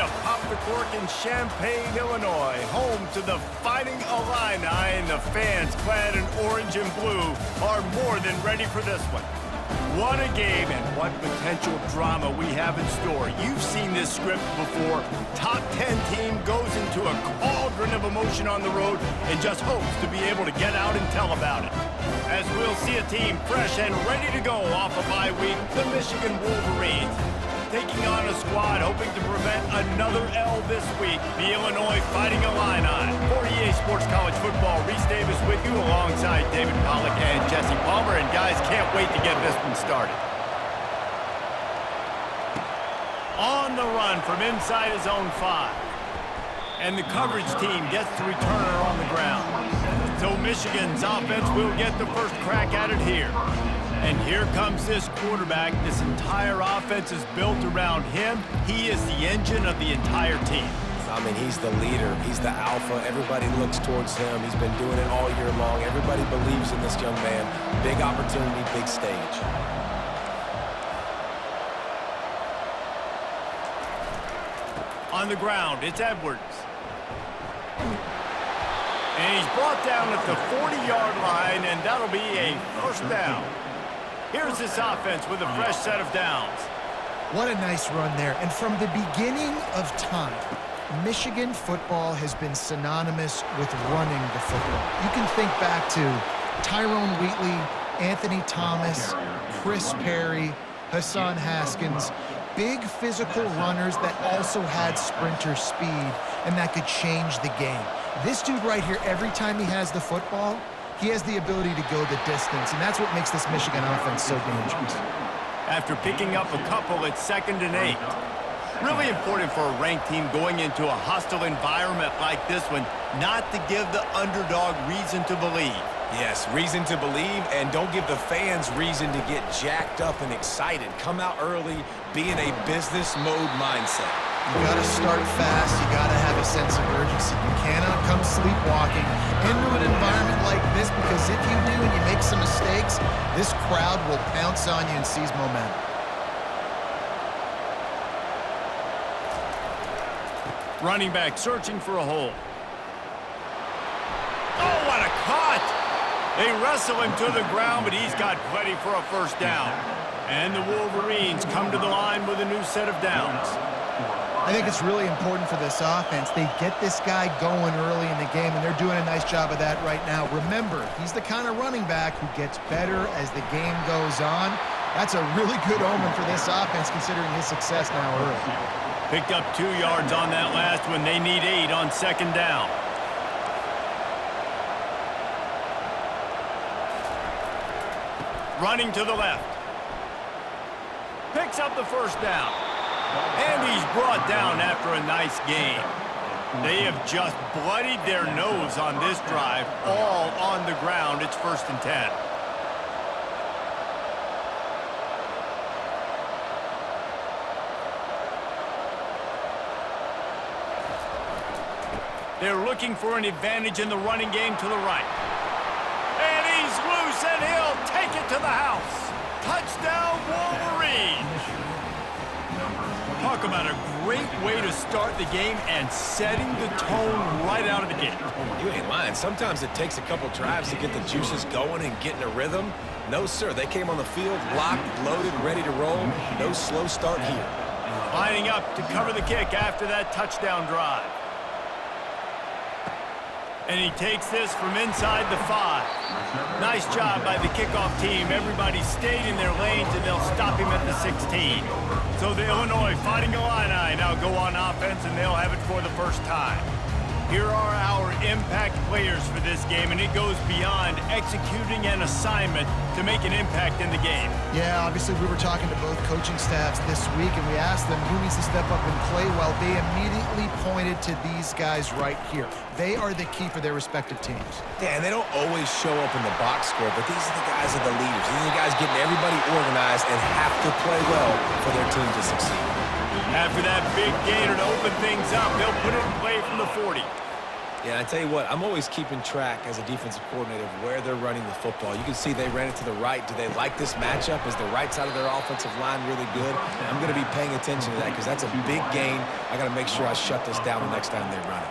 to pop the cork in Champaign, Illinois, home to the Fighting Illini, and the fans clad in orange and blue are more than ready for this one. What a game and what potential drama we have in store. You've seen this script before. Top 10 team goes into a cauldron of emotion on the road and just hopes to be able to get out and tell about it. As we'll see a team fresh and ready to go off a bye week, the Michigan Wolverines. Taking on a squad hoping to prevent another L this week, the Illinois Fighting Illini. For EA Sports College Football, Reese Davis with you alongside David Pollack and Jesse Palmer. And guys, can't wait to get this one started. On the run from inside his own 5. And the coverage team gets the returner on the ground. So Michigan's offense will get the first crack at it here. And here comes this quarterback. This entire offense is built around him. He is the engine of the entire team. I mean, he's the leader. He's the alpha. Everybody looks towards him. He's been doing it all year long. Everybody believes in this young man. Big opportunity, big stage. On the ground, it's Edwards. And he's brought down at the 40-yard line, and that'll be a first down. Here's this offense with a fresh set of downs. What a nice run there. And from the beginning of time, Michigan football has been synonymous with running the football. You can think back to Tyrone Wheatley, Anthony Thomas, Chris Perry, Hassan Haskins. Big physical runners that also had sprinter speed and that could change the game. This dude right here, every time he has the football, he has the ability to go the distance, and that's what makes this Michigan offense so dangerous. After picking up a couple, it's 2nd and 8. Really important for a ranked team going into a hostile environment like this one, not to give the underdog reason to believe. Yes, reason to believe, and don't give the fans reason to get jacked up and excited. Come out early, be in a business mode mindset. You got to start fast. You got to have a sense of urgency. You cannot come sleepwalking into an environment like this, because if you do and you make some mistakes, this crowd will pounce on you and seize momentum. Running back searching for a hole. Oh, what a cut! They wrestle him to the ground, but he's got plenty for a first down. And the Wolverines come to the line with a new set of downs. I think it's really important for this offense. They get this guy going early in the game, and they're doing a nice job of that right now. Remember, he's the kind of running back who gets better as the game goes on. That's a really good omen for this offense, considering his success now early. Picked up 2 yards on that last one. They need 8 on 2nd down. Running to the left. Picks up the first down. And he's brought down after a nice gain. They have just bloodied their nose on this drive, all on the ground. It's 1st and 10. They're looking for an advantage in the running game to the right. And he's loose, and he'll take it to the house. Touchdown, Wolverines! Talk about a great way to start the game and setting the tone right out of the gate. You ain't lying. Sometimes it takes a couple drives to get the juices going and get in a rhythm. No, sir. They came on the field, locked, loaded, ready to roll. No slow start here. Lining up to cover the kick after that touchdown drive. And he takes this from inside the 5. Nice job by the kickoff team. Everybody stayed in their lanes, and they'll stop him at the 16. So the Illinois Fighting Illini now go on offense, and they'll have it for the first time. Here are our impact players for this game, and it goes beyond executing an assignment to make an impact in the game. Yeah, obviously we were talking to both coaching staffs this week, and we asked them who needs to step up and play well. They immediately pointed to these guys right here. They are the key for their respective teams. Yeah, and they don't always show up in the box score, but these are the guys that are the leaders. These are the guys getting everybody organized and have to play well for their team to succeed. After that big gainer to open things up, they'll put it in play from the 40. Yeah, I tell you what, I'm always keeping track as a defensive coordinator of where they're running the football. You can see they ran it to the right. Do they like this matchup? Is the right side of their offensive line really good? I'm going to be paying attention to that because that's a big gain. I got to make sure I shut this down the next time they run it.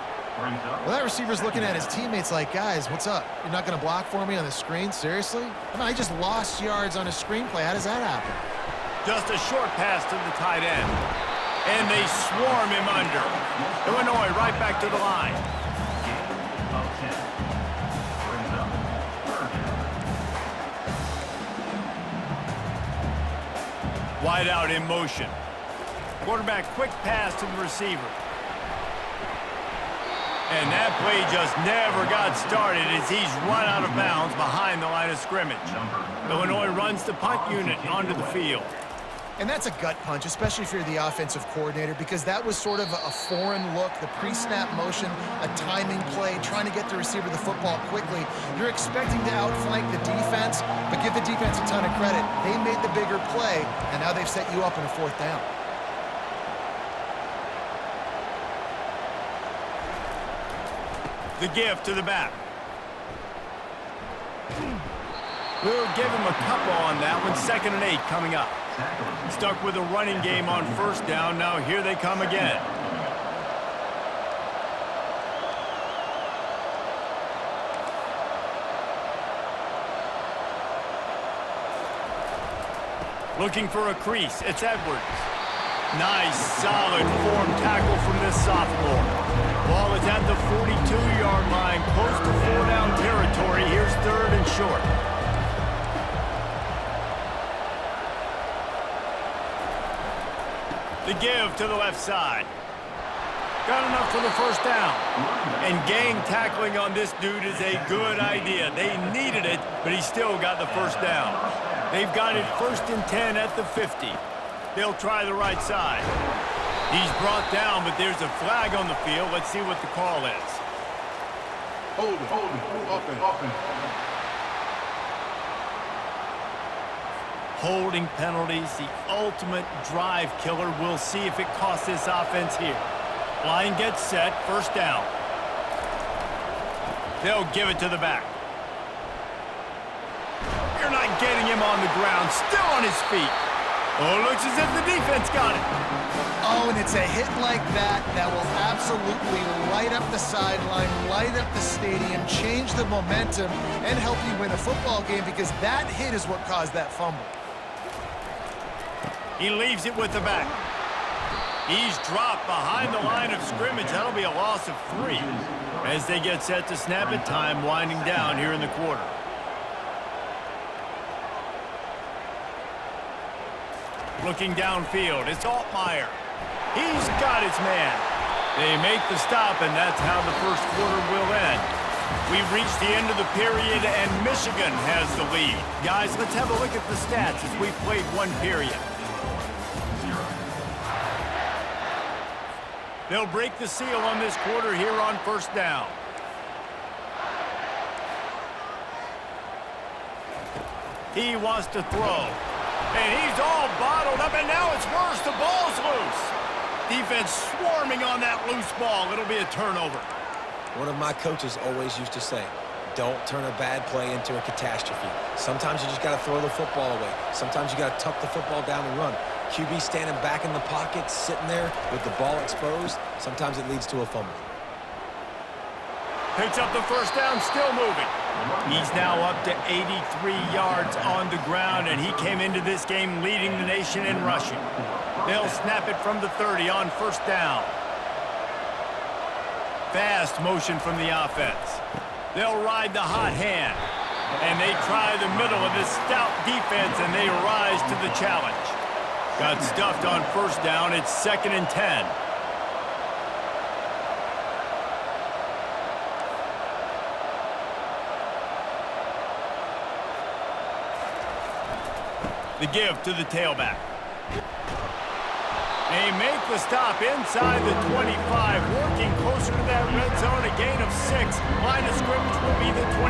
Well, that receiver's looking at his teammates like, guys, what's up? You're not going to block for me on the screen? Seriously? I mean, I just lost yards on a screenplay. How does that happen? Just a short pass to the tight end. And they swarm him under. Illinois right back to the line. Wide out in motion. Quarterback quick pass to the receiver. And that play just never got started as he's run out of bounds behind the line of scrimmage. Illinois runs the punt unit onto the field. And that's a gut punch, especially if you're the offensive coordinator, because that was sort of a foreign look, the pre-snap motion, a timing play, trying to get the receiver the football quickly. You're expecting to outflank the defense, but give the defense a ton of credit. They made the bigger play, and now they've set you up in a fourth down. The give to the back. We'll give him a couple on that one. 2nd and 8 coming up. Stuck with a running game on first down. Now here they come again. Looking for a crease. It's Edwards. Nice, solid form tackle from this sophomore. Ball is at the 42-yard line, close to 4-down territory. Here's 3rd and short. The give to the left side. Got enough for the first down. And gang tackling on this dude is a good idea. They needed it, but he still got the first down. They've got it 1st and 10 at the 50. They'll try the right side. He's brought down, but there's a flag on the field. Let's see what the call is. Hold it, open. Holding penalties, the ultimate drive killer. We'll see if it costs this offense here. Line gets set, first down. They'll give it to the back. You're not getting him on the ground, still on his feet. Oh, looks as if the defense got it. Oh, and it's a hit like that that will absolutely light up the sideline, light up the stadium, change the momentum, and help you win a football game because that hit is what caused that fumble. He leaves it with the back. He's dropped behind the line of scrimmage. That'll be a loss of 3 as they get set to snap it. Time winding down here in the quarter. Looking downfield, it's Altmaier. He's got his man. They make the stop, and that's how the first quarter will end. We've reached the end of the period, and Michigan has the lead. Guys, let's have a look at the stats as we've played one period. They'll break the seal on this quarter here on first down. He wants to throw. And he's all bottled up, and now it's worse. The ball's loose. Defense swarming on that loose ball. It'll be a turnover. One of my coaches always used to say, don't turn a bad play into a catastrophe. Sometimes you just got to throw the football away. Sometimes you got to tuck the football down and run. QB standing back in the pocket, sitting there with the ball exposed. Sometimes it leads to a fumble. Picks up the first down, still moving. He's now up to 83 yards on the ground, and he came into this game leading the nation in rushing. They'll snap it from the 30 on first down. Fast motion from the offense. They'll ride the hot hand. And they try the middle of this stout defense, and they rise to the challenge. Got stuffed on first down. It's 2nd and 10. The give to the tailback. They make the stop inside the 25, working closer to that red zone, a gain of 6. Line of scrimmage will be the 24.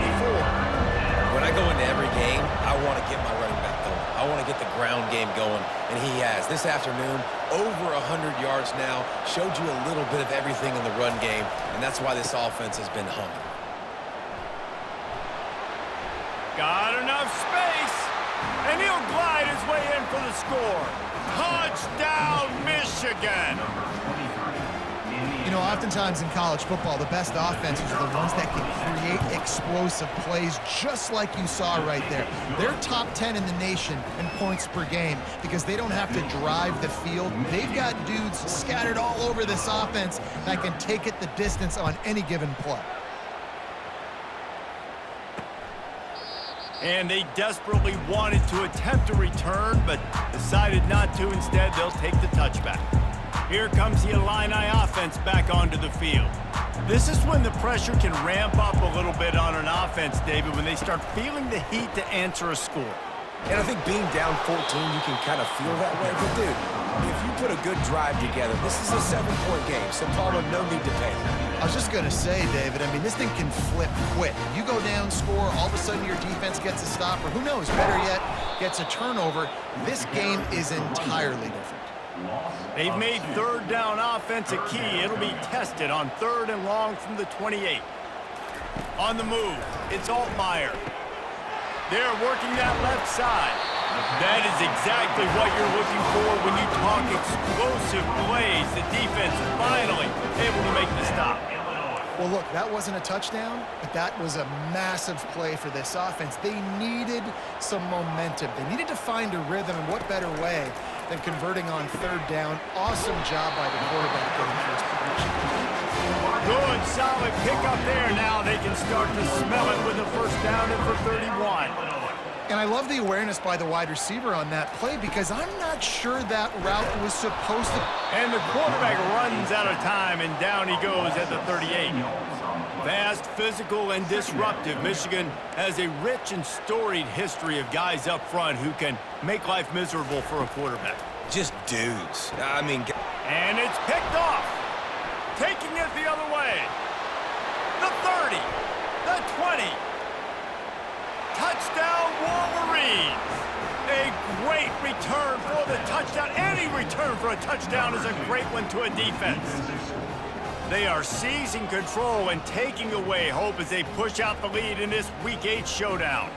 When I go into every game, I want to get my running back going. I I want to get the ground game going, and he has. This afternoon, over 100 yards now, showed you a little bit of everything in the run game, and that's why this offense has been humming. Got enough space, and he'll glide his way in for the score. Touchdown, Michigan! You know, oftentimes in college football, the best offenses are the ones that can create explosive plays just like you saw right there. They're top 10 in the nation in points per game because they don't have to drive the field. They've got dudes scattered all over this offense that can take it the distance on any given play. And they desperately wanted to attempt a return, but decided not to. Instead, they'll take the touchback. Here comes the Illini offense back onto the field. This is when the pressure can ramp up a little bit on an offense, David, when they start feeling the heat to answer a score. And I think being down 14, you can kind of feel that way. But, dude, if you put a good drive together, this is a 7-point game, so Paulo, no need to panic. I was just going to say, David, I mean, this thing can flip quick. You go down, score, all of a sudden your defense gets a stop, or who knows, better yet, gets a turnover. This game is entirely different. They've made third down offense a key. It'll be tested on 3rd and long from the 28. On the move, it's Altmaier. They're working that left side. That is exactly what you're looking for when you talk explosive plays. The defense finally able to make the stop. Well, look, that wasn't a touchdown, but that was a massive play for this offense. They needed some momentum. They needed to find a rhythm, and what better way than converting on 3rd down. Awesome job by the quarterback getting first position. Good, solid pickup there. Now they can start to smell it with a first down and for 31. And I love the awareness by the wide receiver on that play because I'm not sure that route was supposed to. And the quarterback runs out of time, and down he goes at the 38. Fast, physical, and disruptive. Michigan has a rich and storied history of guys up front who can make life miserable for a quarterback. Just dudes. I mean... And it's picked off. Taking it the other way. The 30. The 20. Touchdown, Wolverines. A great return for the touchdown. Any return for a touchdown is a great one to a defense. They are seizing control and taking away hope as they push out the lead in this Week 8 showdown.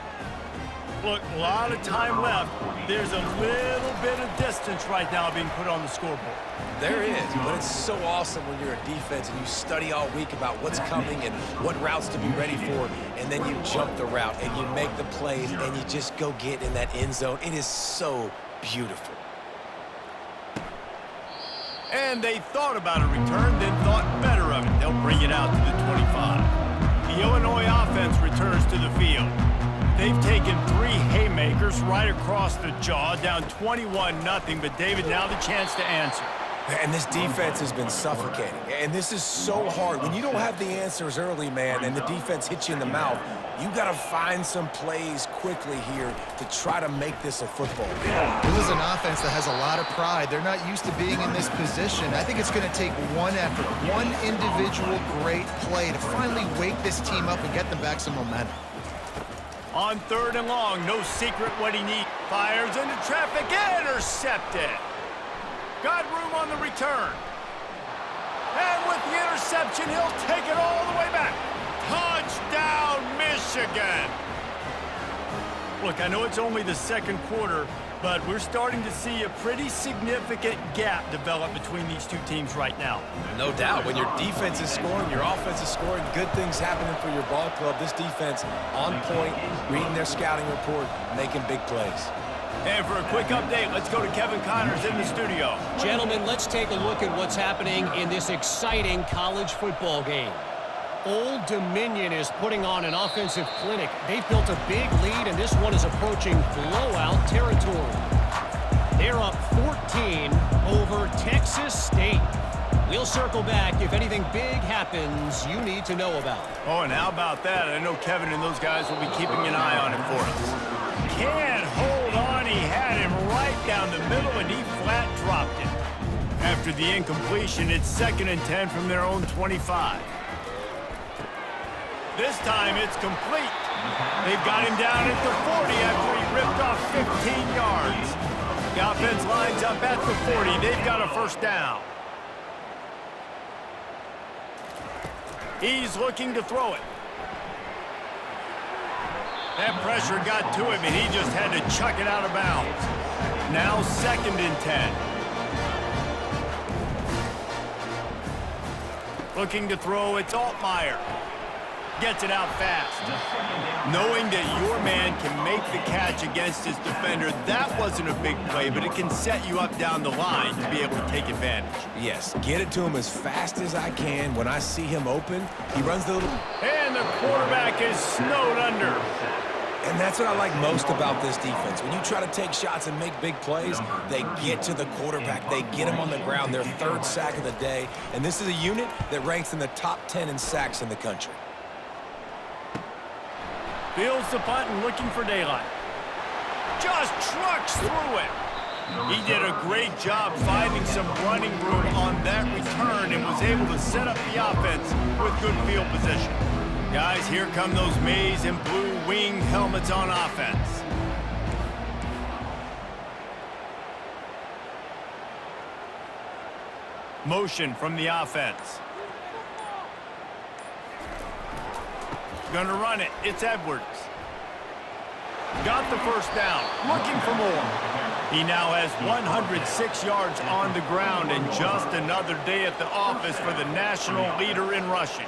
Look, a lot of time left. There's a little bit of distance right now being put on the scoreboard. There is, but it's so awesome when you're a defense and you study all week about what's coming and what routes to be ready for, and then you jump the route and you make the plays and you just go get in that end zone. It is so beautiful. And they thought about a return, then thought better of it. They'll bring it out to the 25. The Illinois offense returns to the field. They've taken 3 haymakers right across the jaw, down 21-0, but David, now the chance to answer. And this defense has been suffocating. And this is so hard. When you don't have the answers early, man, and the defense hits you in the mouth, you got to find some plays quickly here to try to make this a football game. This is an offense that has a lot of pride. They're not used to being in this position. I think it's going to take one effort, one individual great play to finally wake this team up and get them back some momentum. On 3rd and long, no secret what he needs. Fires into traffic, intercepted. Got room on the return. And with the interception, he'll take it all the way back. Touchdown, Michigan! Look, I know it's only the 2nd quarter, but we're starting to see a pretty significant gap develop between these two teams right now. No doubt. When your defense is scoring, your offense is scoring, good things happening for your ball club. This defense on point, reading their scouting report, making big plays. And for a quick update, let's go to Kevin Connors in the studio. Gentlemen, let's take a look at what's happening in this exciting college football game. Old Dominion is putting on an offensive clinic. They've built a big lead, and this one is approaching blowout territory. They're up 14 over Texas State. We'll circle back if anything big happens you need to know about. Oh, and how about that? I know Kevin and those guys will be keeping an eye on him for us. Can't hold on. He had him right down the middle, and he flat dropped it. After the incompletion, it's 2nd and 10 from their own 25. This time it's complete. They've got him down at the 40 after he ripped off 15 yards. The offense lines up at the 40. They've got a first down. He's looking to throw it. That pressure got to him, and he just had to chuck it out of bounds. Now 2nd and 10. Looking to throw, it's Altmaier. Gets it out fast. Knowing that your man can make the catch against his defender, that wasn't a big play, but it can set you up down the line to be able to take advantage. Yes, get it to him as fast as I can. When I see him open, he runs the little... And the quarterback is snowed under. And that's what I like most about this defense. When you try to take shots and make big plays, they get to the quarterback. They get him on the ground. Their 3rd sack of the day. And this is a unit that ranks in the top 10 in sacks in the country. Fields the punt and looking for daylight. Just trucks through it. He did a great job finding some running room on that return and was able to set up the offense with good field position. Guys, here come those maize and blue winged helmets on offense. Motion from the offense. Gonna run it. It's Edwards. Got the first down. Looking for more. He now has 106 yards on the ground and just another day at the office for the national leader in rushing.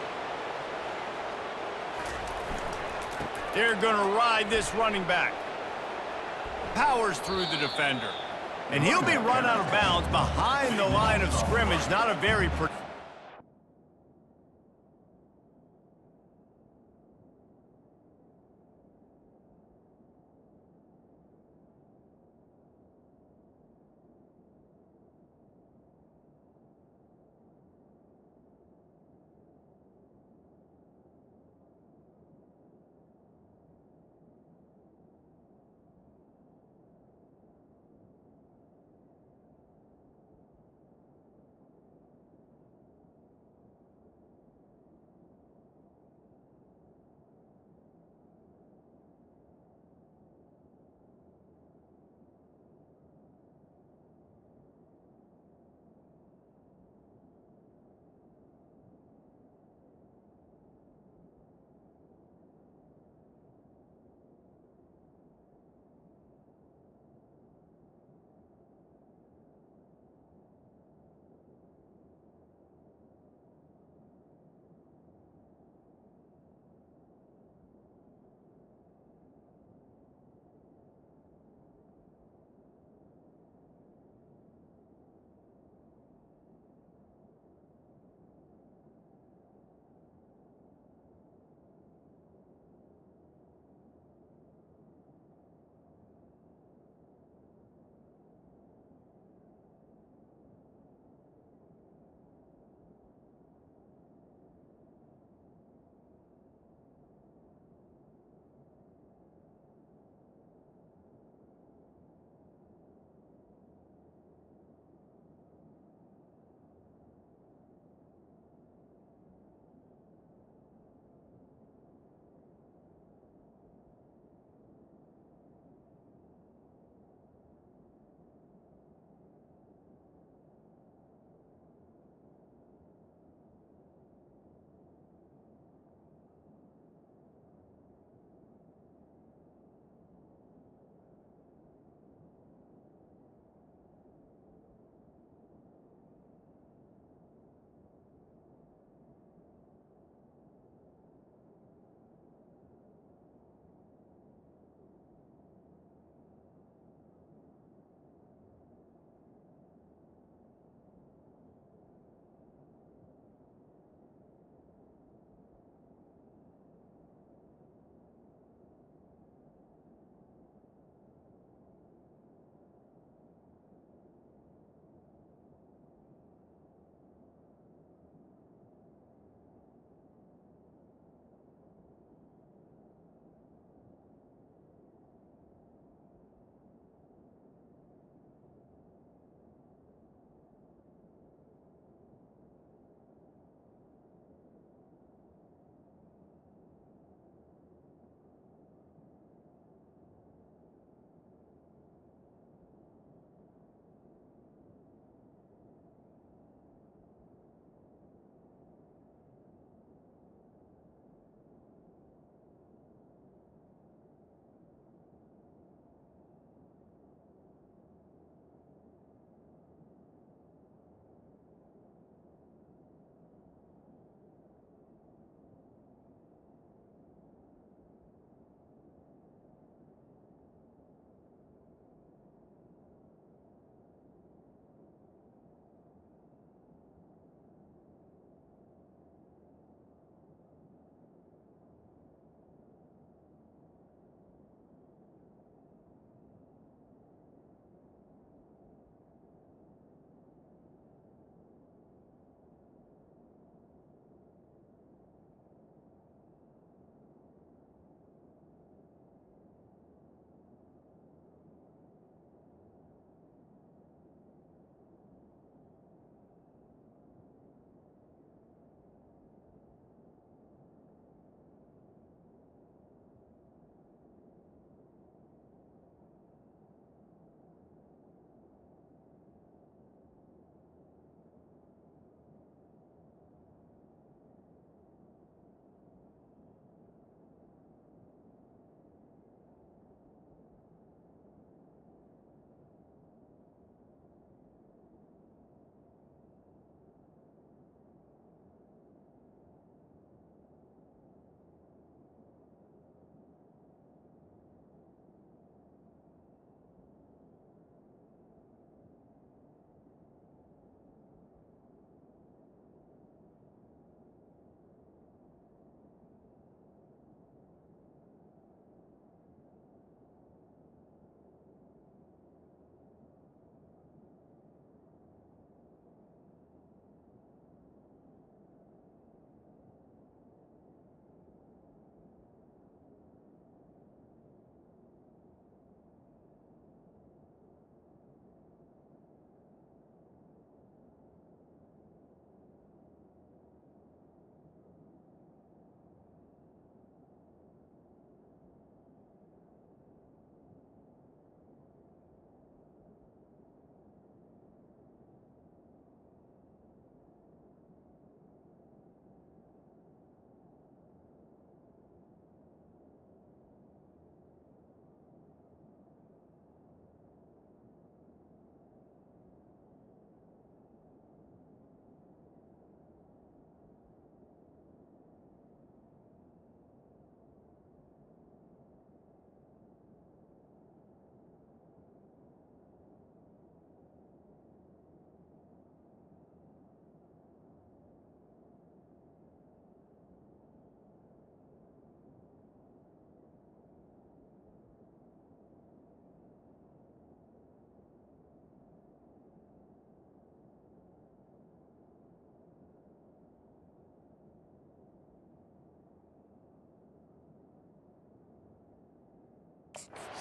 They're gonna ride this running back. Powers through the defender. And he'll be run out of bounds behind the line of scrimmage. Not a very...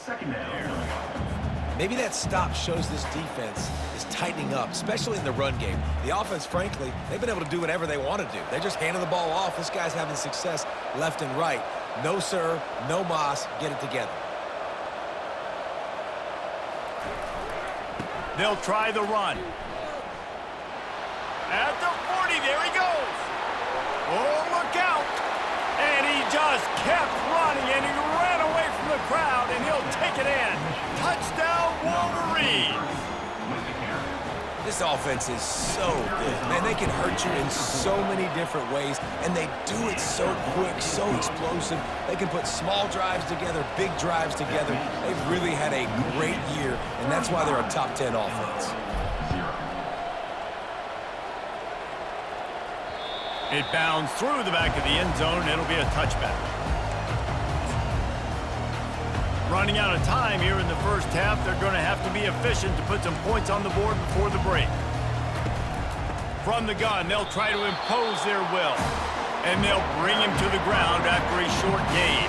Second down. Maybe that stop shows this defense is tightening up, especially in the run game. The offense, frankly, they've been able to do whatever they want to do. They're just handing the ball off. This guy's having success left and right. No, sir, no mas. Get it together. They'll try the run. At the 40, there he goes. Oh, look out. And he just kept running, and he ran away from the crowd, and he'll take it in. Touchdown, Wolverines. This offense is so good. Man, they can hurt you in so many different ways, and they do it so quick, so explosive. They can put small drives together, big drives together. They've really had a great year, and that's why they're a top 10 offense. It bounds through the back of the end zone, and it'll be a touchback. Running out of time here in the first half, they're going to have to be efficient to put some points on the board before the break. From the gun, they'll try to impose their will, and they'll bring him to the ground after a short gain.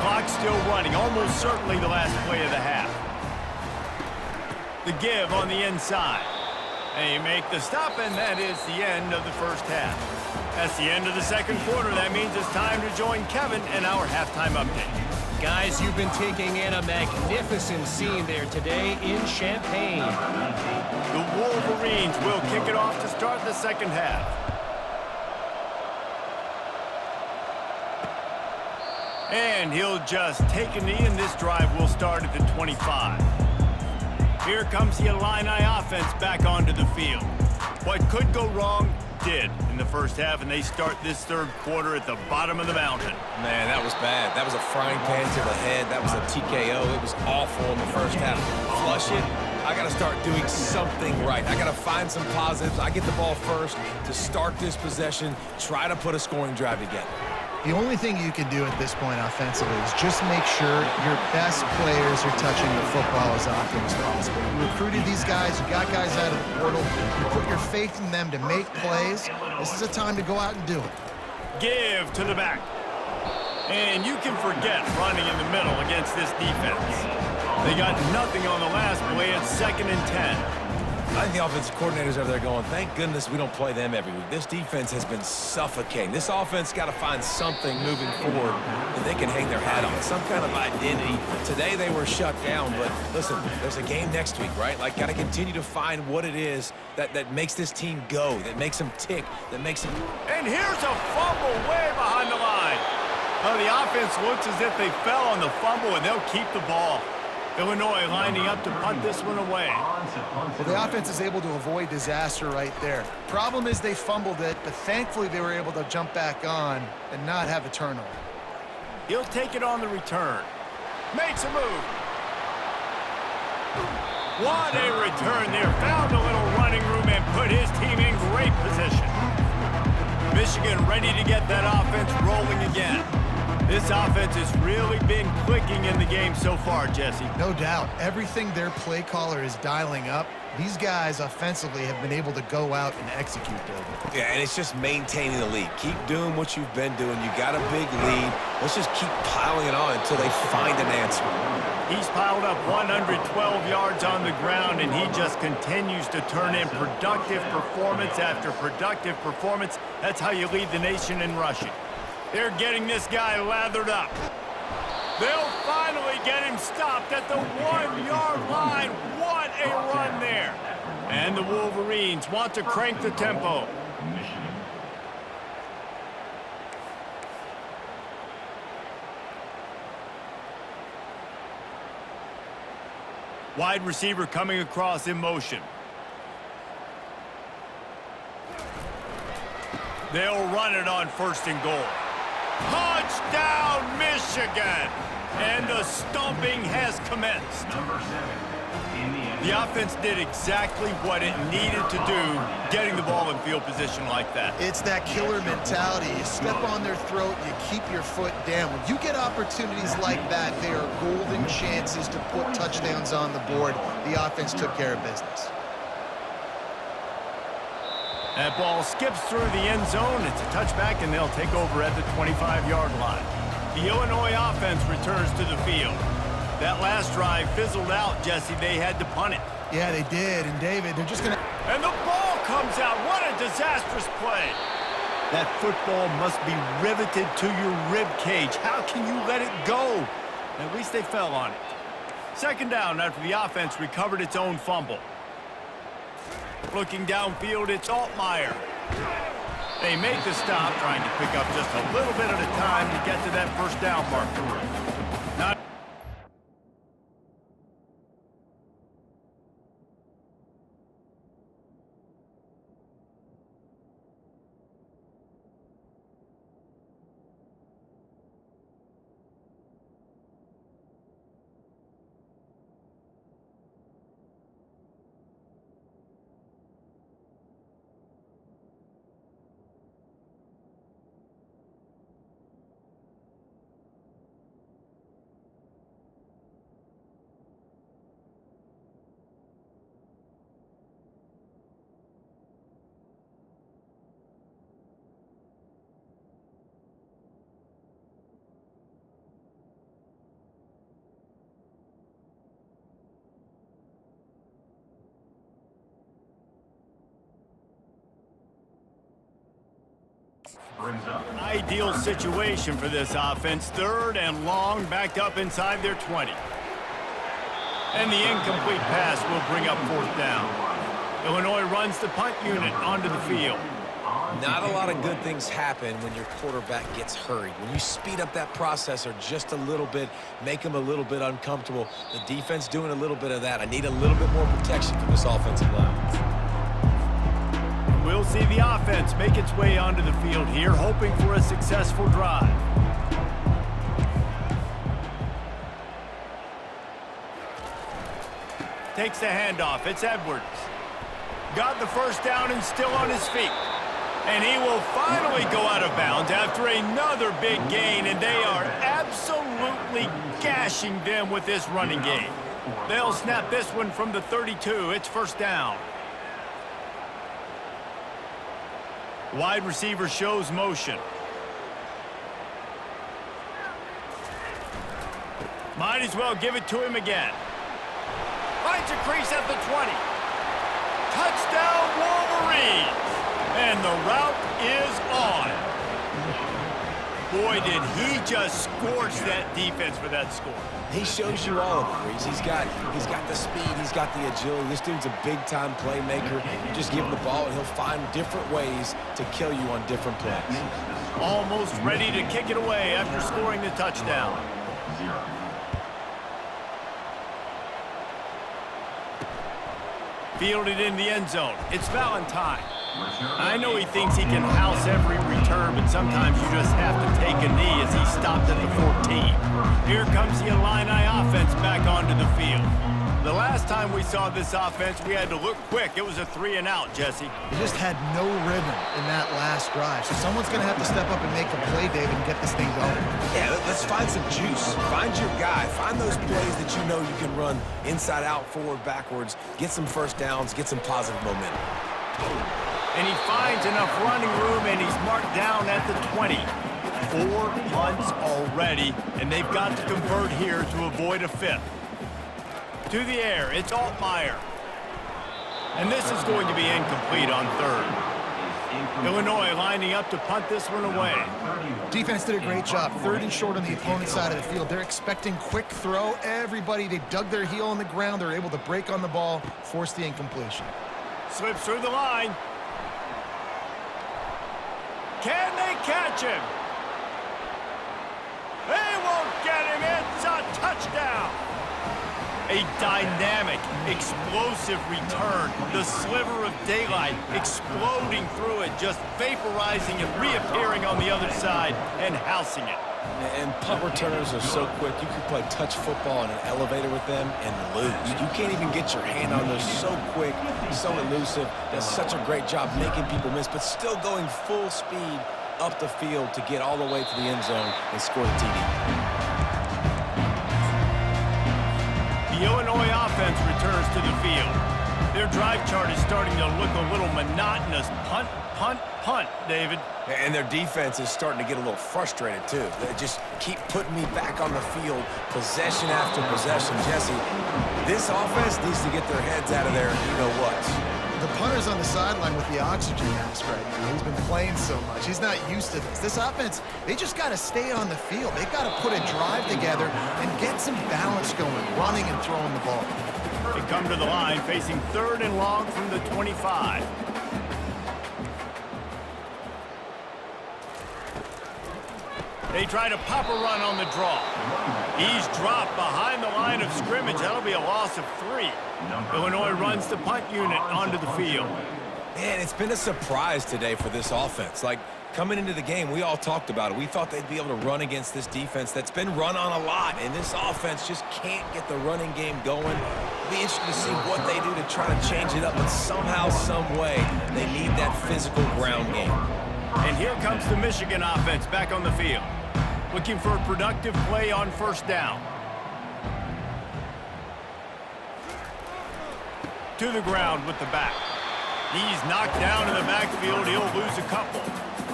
Clock still running, almost certainly the last play of the half. The give on the inside. They make the stop, and that is the end of the first half. That's the end of the second quarter. That means it's time to join Kevin in our halftime update. Guys, you've been taking in a magnificent scene there today in Champaign. The Wolverines will kick it off to start the second half. And he'll just take a knee, and this drive will start at the 25. Here comes the Illini offense back onto the field. What could go wrong did in the first half, and they start this third quarter at the bottom of the mountain. Man, that was bad. That was a frying pan to the head. That was a TKO. It was awful in the first half. Flush it. I got to start doing something right. I got to find some positives. I get the ball first to start this possession, try to put a scoring drive together. The only thing you can do at this point offensively is just make sure your best players are touching the football as often as possible. You recruited these guys, you got guys out of the portal, you put your faith in them to make plays. This is a time to go out and do it. Give to the back. And you can forget running in the middle against this defense. They got nothing on the last play. It's 2nd and 10. I think the offensive coordinators over there going, thank goodness we don't play them every week. This defense has been suffocating. This offense got to find something moving forward that they can hang their hat on, some kind of identity. Today they were shut down, but listen, there's a game next week, right? Like, got to continue to find what it is that makes this team go, that makes them tick, that makes them... And here's a fumble way behind the line. Well, the offense looks as if they fell on the fumble, and they'll keep the ball. Illinois lining up to punt this one away. Well, the offense is able to avoid disaster right there. Problem is they fumbled it, but thankfully they were able to jump back on and not have a turnover. He'll take it on the return. Makes a move. What a return there. Found a little running room and put his team in great position. Michigan ready to get that offense rolling again. This offense has really been clicking in the game so far, Jesse. No doubt. Everything their play caller is dialing up, these guys offensively have been able to go out and execute, David. Yeah, and it's just maintaining the lead. Keep doing what you've been doing. You got a big lead. Let's just keep piling it on until they find an answer. He's piled up 112 yards on the ground, and he just continues to turn in productive performance after productive performance. That's how you lead the nation in rushing. They're getting this guy lathered up. They'll finally get him stopped at the 1-yard line. What a run there. And the Wolverines want to crank the tempo. Wide receiver coming across in motion. They'll run it on 1st and goal. Touchdown, Michigan! And the stomping has commenced. The offense did exactly what it needed to do, getting the ball in field position like that. It's that killer mentality. You step on their throat, you keep your foot down. When you get opportunities like that, they are golden chances to put touchdowns on the board. The offense took care of business. That ball skips through the end zone. It's a touchback, and they'll take over at the 25-yard line. The Illinois offense returns to the field. That last drive fizzled out, Jesse. They had to punt it. Yeah, they did. And, David, they're just going to... And the ball comes out. What a disastrous play. That football must be riveted to your rib cage. How can you let it go? At least they fell on it. Second down after the offense recovered its own fumble. Looking downfield, it's Altmaier. They make the stop, trying to pick up just a little bit at a time to get to that first down marker. Not ideal situation for this offense. Third and long, backed up inside their 20. And the incomplete pass will bring up fourth down. Illinois runs the punt unit onto the field. Not a lot of good things happen when your quarterback gets hurried. When you speed up that processor just a little bit, make him a little bit uncomfortable. The defense doing a little bit of that. I need a little bit more protection from this offensive line. We'll see the offense make its way onto the field here, hoping for a successful drive. Takes the handoff. It's Edwards. Got the first down and still on his feet. And he will finally go out of bounds after another big gain, and they are absolutely gashing them with this running game. They'll snap this one from the 32. It's first down. Wide receiver shows motion. Might as well give it to him again. Finds a crease at the 20. Touchdown, Wolverines! And the route is on. Boy, did he just scorch that defense for that score. He shows you all of it, Reese. He's got the speed, he's got the agility. This dude's a big-time playmaker. You just give him the ball, and he'll find different ways to kill you on different plays. Almost ready to kick it away after scoring the touchdown. Fielded in the end zone. It's Valentine. I know he thinks he can house every return, but sometimes you just have to take a knee as he stopped at the 14. Here comes the Illini offense back onto the field. The last time we saw this offense, we had to look quick. It was a 3-and-out, Jesse. They just had no rhythm in that last drive. So someone's going to have to step up and make a play, David, and get this thing going. Yeah, let's find some juice. Find your guy. Find those plays that you know you can run inside out, forward, backwards. Get some first downs. Get some positive momentum. And he finds enough running room, and he's marked down at the 20. 4 punts already, and they've got to convert here to avoid a fifth. To the air, it's Altmaier. And this is going to be incomplete on third. Illinois lining up to punt this one away. Defense did a great job. 3rd and short on the opponent's side of the field. They're expecting quick throw. Everybody, they dug their heel on the ground. They're able to break on the ball, force the incompletion. Slips through the line. Can they catch him? They won't get him. It's a touchdown. A dynamic, explosive return. The sliver of daylight exploding through it, just vaporizing and reappearing on the other side and housing it. And punt returners are so quick. You can play touch football in an elevator with them and lose. You can't even get your hand on those. So quick, so elusive. Does such a great job making people miss, but still going full speed up the field to get all the way to the end zone and score the TD. The Illinois offense returns to the field. Their drive chart is starting to look a little monotonous. Punt, David. And their defense is starting to get a little frustrated, too. Just keep putting me back on the field, possession after possession. Jesse, this offense needs to get their heads out of there, you-know-what. The punter's on the sideline with the oxygen mask right now. He's been playing so much. He's not used to this. This offense, they just got to stay on the field. They got to put a drive together and get some balance going, running and throwing the ball. They come to the line facing 3rd and long from the 25. They try to pop a run on the draw. He's dropped behind the line of scrimmage. That'll be a loss of 3. Illinois runs the punt unit onto the field. Man, it's been a surprise today for this offense. Like, coming into the game, we all talked about it. We thought they'd be able to run against this defense that's been run on a lot, and this offense just can't get the running game going. It'll be interesting to see what they do to try to change it up, but somehow, some way, they need that physical ground game. And here comes the Michigan offense back on the field, looking for a productive play on 1st down. To the ground with the back. He's knocked down in the backfield. He'll lose a couple.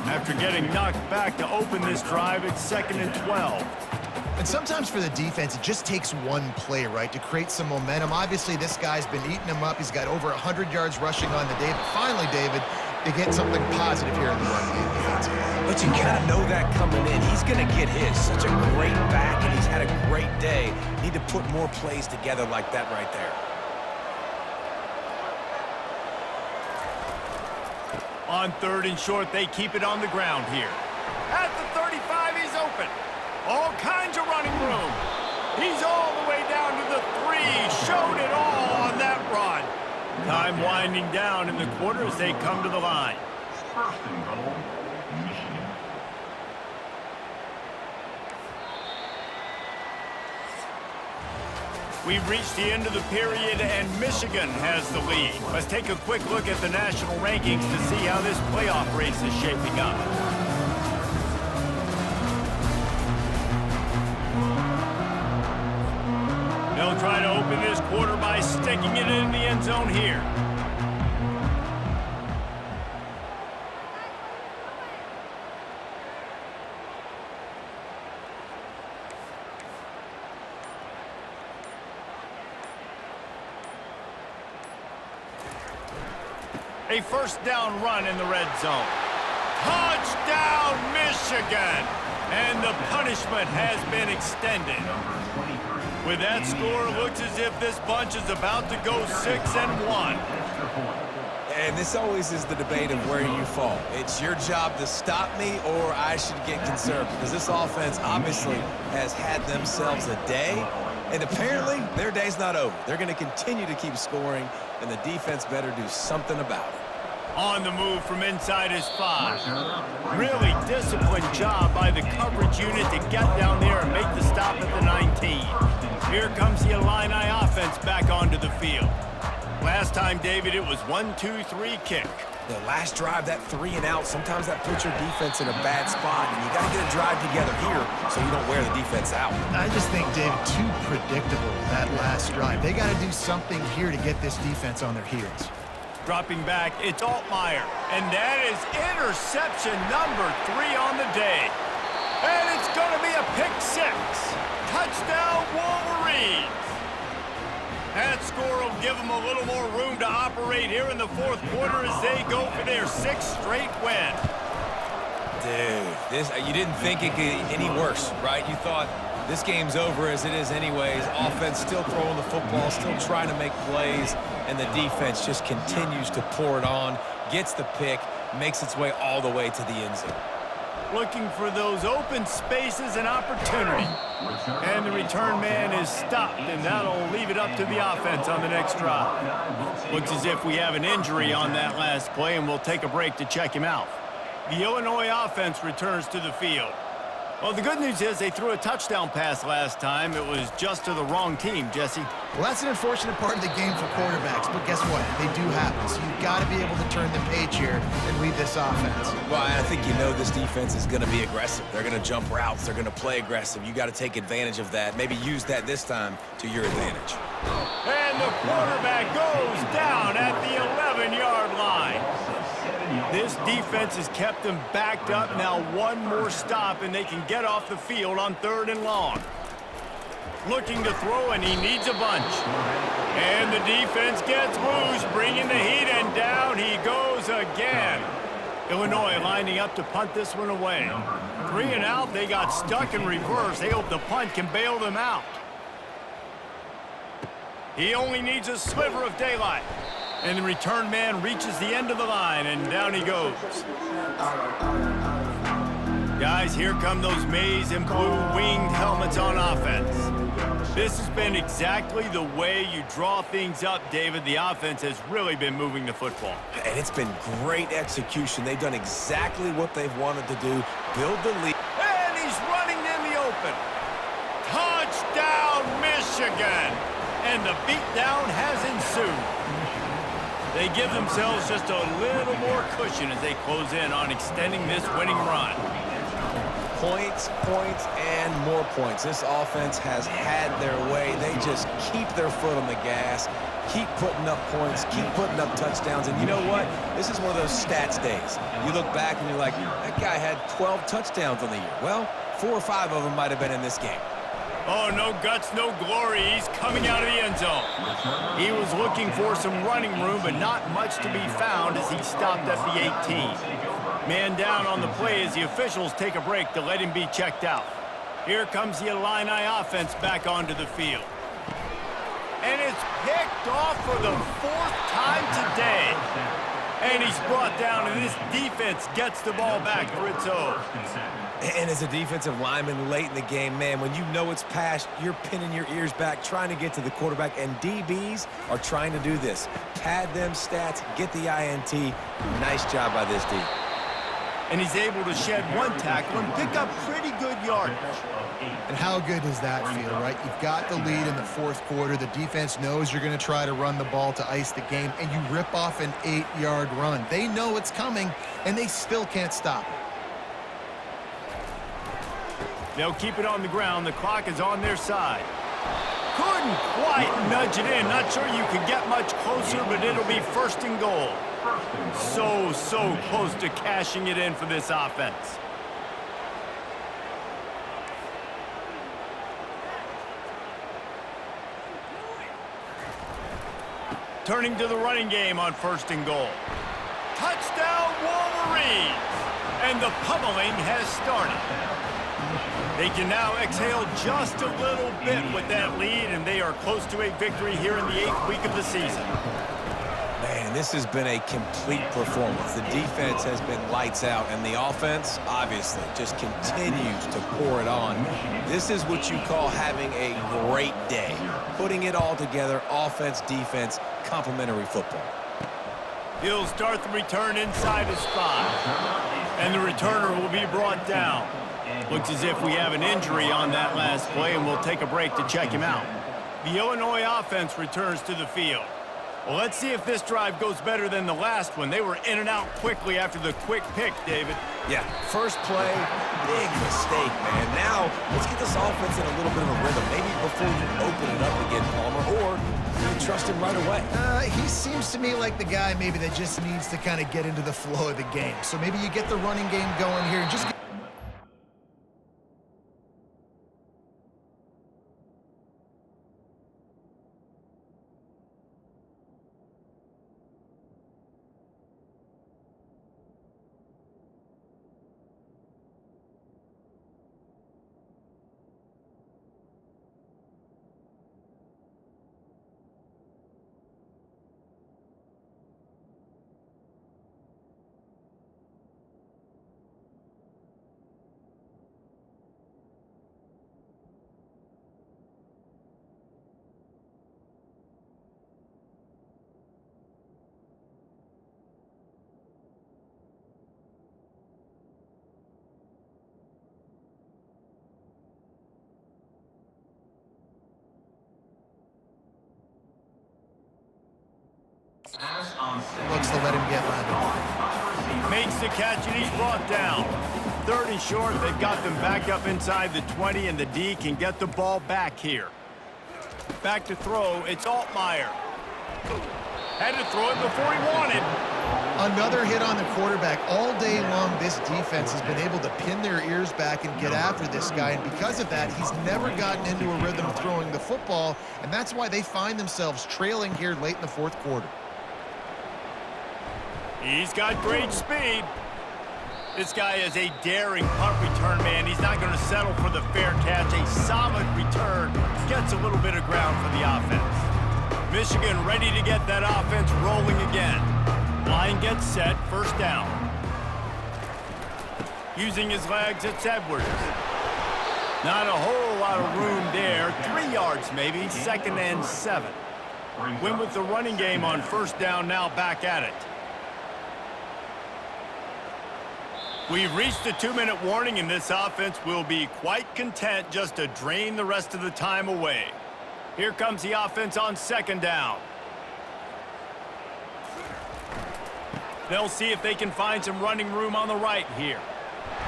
After getting knocked back to open this drive, it's 2nd and 12. And sometimes for the defense, it just takes one play, right, to create some momentum. Obviously, this guy's been eating him up. He's got over 100 yards rushing on the day. But finally, David, you get something positive here in the run game defensively. But you kind of know that coming in. He's going to get his. Such a great back, and he's had a great day. Need to put more plays together like that right there. On 3rd and short, they keep it on the ground here. At the 35, he's open. All kinds of running room. He's all the way down to the 3. Showed it all on that run. Time winding down in the quarter as they come to the line. 1st and goal, Michigan. We've reached the end of the period, and Michigan has the lead. Let's take a quick look at the national rankings to see how this playoff race is shaping up. They'll try to open this quarter by sticking it in the end zone here. A 1st down run in the red zone. Touchdown, Michigan! And the punishment has been extended. With that score, it looks as if this bunch is about to go 6-1. And this always is the debate of where you fall. It's your job to stop me, or I should get concerned, because this offense obviously has had themselves a day, and apparently their day's not over. They're going to continue to keep scoring, and the defense better do something about it. On the move from inside his 5. Really disciplined job by the coverage unit to get down there and make the stop at the 19. Here comes the Illini offense back onto the field. Last time, David, it was 1-2-3 kick. The last drive, that 3 and out, sometimes that puts your defense in a bad spot, and you got to get a drive together here so you don't wear the defense out. I just think, David, too predictable, that last drive. They got to do something here to get this defense on their heels. Dropping back, it's Altmaier, and that is interception number 3 on the day. And it's going to be a pick 6. Touchdown, Wolverines. That score will give them a little more room to operate here in the 4th quarter as they go for their 6th straight win. Dude, you didn't think it could get any worse, right? You thought this game's over as it is anyways. Offense still throwing the football, still trying to make plays, and the defense just continues to pour it on, gets the pick, makes its way all the way to the end zone. Looking for those open spaces and opportunity. And the return man is stopped, and that'll leave it up to the offense on the next drive. Looks as if we have an injury on that last play, and we'll take a break to check him out. The Illinois offense returns to the field. Well, the good news is they threw a touchdown pass last time. It was just to the wrong team, Jesse. Well, that's an unfortunate part of the game for quarterbacks, but guess what? They do happen, so you've got to be able to turn the page here and lead this offense. Well, I think you know this defense is going to be aggressive. They're going to jump routes. They're going to play aggressive. You got to take advantage of that. Maybe use that this time to your advantage. And the quarterback goes down at the 11-yard line. This defense has kept them backed up. Now one more stop, and they can get off the field on 3rd and long. Looking to throw, and he needs a bunch. And the defense gets loose, bringing the heat, and down he goes again. Illinois lining up to punt this one away. 3 and out, they got stuck in reverse. They hope the punt can bail them out. He only needs a sliver of daylight. And the return man reaches the end of the line, and down he goes. Guys, here come those maize and blue winged helmets on offense. This has been exactly the way you draw things up, David. The offense has really been moving the football. And it's been great execution. They've done exactly what they've wanted to do, build the lead. And he's running in the open. Touchdown, Michigan! And the beatdown has ensued. They give themselves just a little more cushion as they close in on extending this winning run. Points, points, and more points. This offense has had their way. They just keep their foot on the gas, keep putting up points, keep putting up touchdowns. And you know what? This is one of those stats days. You look back and you're like, that guy had 12 touchdowns on the year. Well, 4 or 5 of them might have been in this game. Oh, no guts, no glory. He's coming out of the end zone. He was looking for some running room, but not much to be found as he stopped at the 18. Man down on the play as the officials take a break to let him be checked out. Here comes the Illini offense back onto the field. And it's picked off for the 4th time today. And he's brought down, and this defense gets the ball back for its own. And as a defensive lineman late in the game, man, when you know it's passed, you're pinning your ears back, trying to get to the quarterback, and DBs are trying to do this. Pad them stats, get the INT. Nice job by this D. And he's able to shed 1 tackle and pick up pretty good yardage. And how good does that feel, right? You've got the lead in the 4th quarter. The defense knows you're going to try to run the ball to ice the game, and you rip off an 8-yard run. They know it's coming, and they still can't stop it. They'll keep it on the ground. The clock is on their side. Couldn't quite nudge it in. Not sure you could get much closer, but it'll be 1st and goal. So close to cashing it in for this offense. Turning to the running game on 1st and goal. Touchdown, Wolverines! And the pummeling has started. They can now exhale just a little bit with that lead, and they are close to a victory here in the 8th week of the season. Man, this has been a complete performance. The defense has been lights out, and the offense, obviously, just continues to pour it on. This is what you call having a great day. Putting it all together, offense, defense, complementary football. He'll start the return inside his 5, and the returner will be brought down. Looks as if we have an injury on that last play, and we'll take a break to check him out. The Illinois offense returns to the field. Well, let's see if this drive goes better than the last one. They were in and out quickly after the quick pick, David. Yeah, first play, big mistake, man. Now, let's get this offense in a little bit of a rhythm. Maybe before you open it up again, Palmer, or you trust him right away. He seems to me like the guy maybe that just needs to kind of get into the flow of the game. So maybe you get the running game going here and just get looks to let him get landed. Makes the catch, and he's brought down. 3rd and short. They've got them back up inside the 20, and the D can get the ball back here. Back to throw. It's Altmaier. Had to throw it before he wanted. Another hit on the quarterback. All day long, this defense has been able to pin their ears back and get after this guy, and because of that, he's never gotten into a rhythm throwing the football, and that's why they find themselves trailing here late in the fourth quarter. He's got great speed. This guy is a daring punt return man. He's not going to settle for the fair catch. A solid return gets a little bit of ground for the offense. Michigan ready to get that offense rolling again. Line gets set, first down. Using his legs, it's Edwards. Not a whole lot of room there. 3 yards maybe, 2nd and 7. Win with the running game on first down, now back at it. We've reached the 2-minute warning, and this offense will be quite content just to drain the rest of the time away. Here comes the offense on 2nd down. They'll see if they can find some running room on the right here.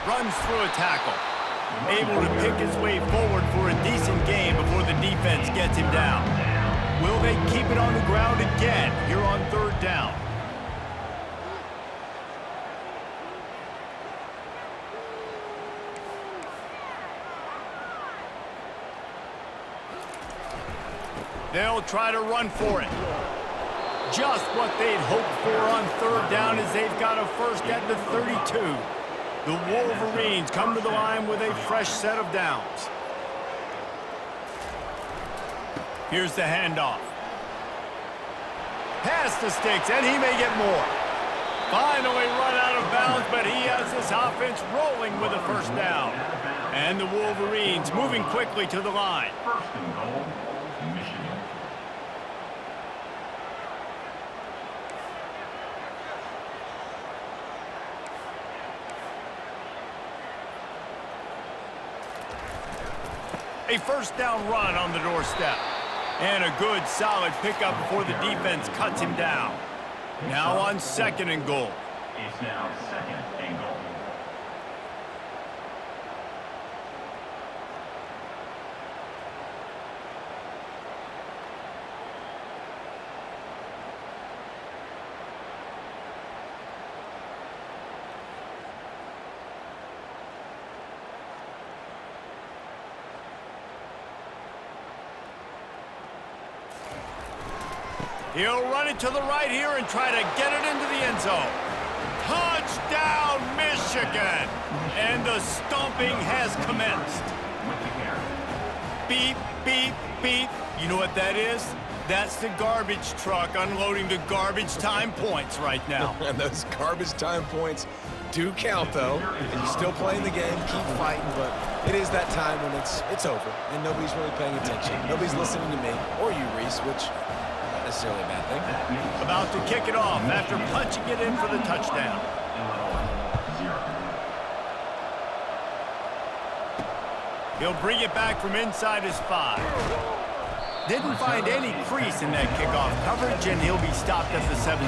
Runs through a tackle. Able to pick his way forward for a decent gain before the defense gets him down. Will they keep it on the ground again here on 3rd down? They'll try to run for it. Just what they'd hoped for on 3rd down as they've got a first at the 32. The Wolverines come to the line with a fresh set of downs. Here's the handoff. Pass the sticks, and he may get more. Finally run out of bounds, but he has this offense rolling with a first down. And the Wolverines moving quickly to the line. First and goal, Michigan. A first down run on the doorstep. And a good, solid pickup before the defense cuts him down. Now on 2nd and goal. It's now 2nd and goal. He'll run it to the right here and try to get it into the end zone. Touchdown, Michigan! And the stomping has commenced. Beep, beep, beep. You know what that is? That's the garbage truck unloading the garbage time points right now. And those garbage time points do count, though. And you're still playing the game, keep fighting, but it is that time when it's over, and nobody's really paying attention. Nobody's listening to me, or you, Reese, which not necessarily a bad thing. About to kick it off after punching it in for the touchdown. He'll bring it back from inside his 5. Didn't find any crease in that kickoff coverage, and he'll be stopped at the 17.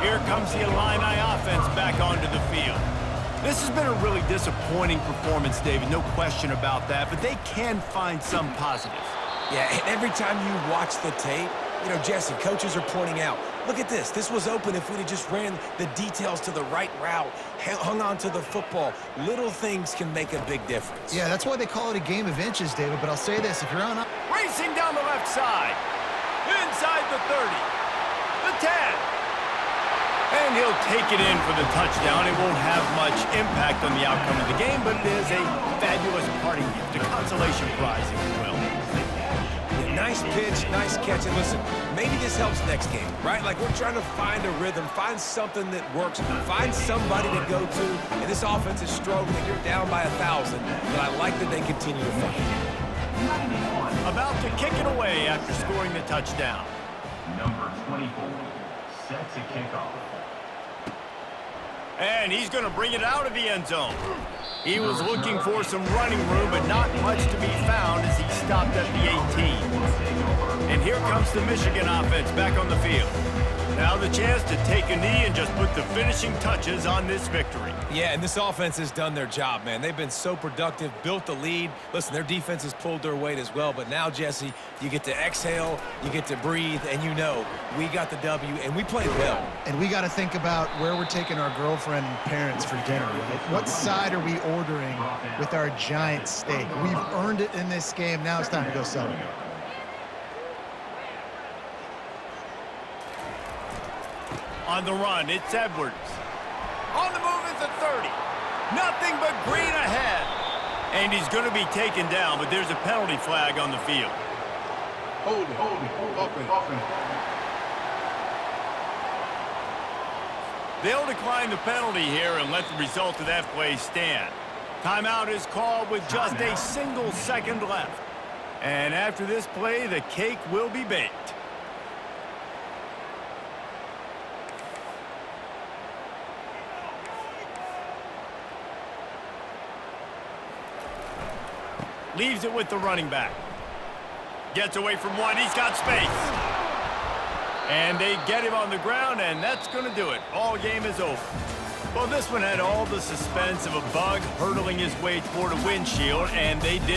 Here comes the Illini offense back onto the field. This has been a really disappointing performance, David, no question about that, but they can find some positives. Yeah, and every time you watch the tape, you know, Jesse, coaches are pointing out, look at this. This was open if we'd have just ran the details to the right route, hung on to the football. Little things can make a big difference. Yeah, that's why they call it a game of inches, David, but I'll say this. If you're on... Racing down the left side. Inside the 30. The 10. And he'll take it in for the touchdown. It won't have much impact on the outcome of the game, but it is a fabulous parting gift, a consolation prize, if you will. Nice pitch, nice catch, and listen, maybe this helps next game, right? Like, we're trying to find a rhythm, find something that works, find somebody to go to, and this offense is struggling. You're down by 1,000, but I like that they continue to fight. About to kick it away after scoring the touchdown. Number 24, set to kick off. And he's going to bring it out of the end zone. He was looking for some running room, but not much to be found as he stopped at the 18. And here comes the Michigan offense back on the field. Now the chance to take a knee and just put the finishing touches on this victory. Yeah, and this offense has done their job, man. They've been so productive, built the lead. Listen, their defense has pulled their weight as well. But now, Jesse, you get to exhale, you get to breathe, and you know we got the W, and we played well. And we got to think about where we're taking our girlfriend and parents for dinner, right? What side are we ordering with our giant steak? We've earned it in this game. Now it's time to go celebrate. On the run, it's Edwards. On the move, it's a 30. Nothing but green ahead. And he's going to be taken down, but there's a penalty flag on the field. Hold it. Offense. They'll decline the penalty here and let the result of that play stand. Timeout is called with just a single second left. And after this play, the cake will be baked. Leaves it with the running back. Gets away from one. He's got space. And they get him on the ground, and that's going to do it. Ball game is over. Well, this one had all the suspense of a bug hurtling his way toward a windshield, and they did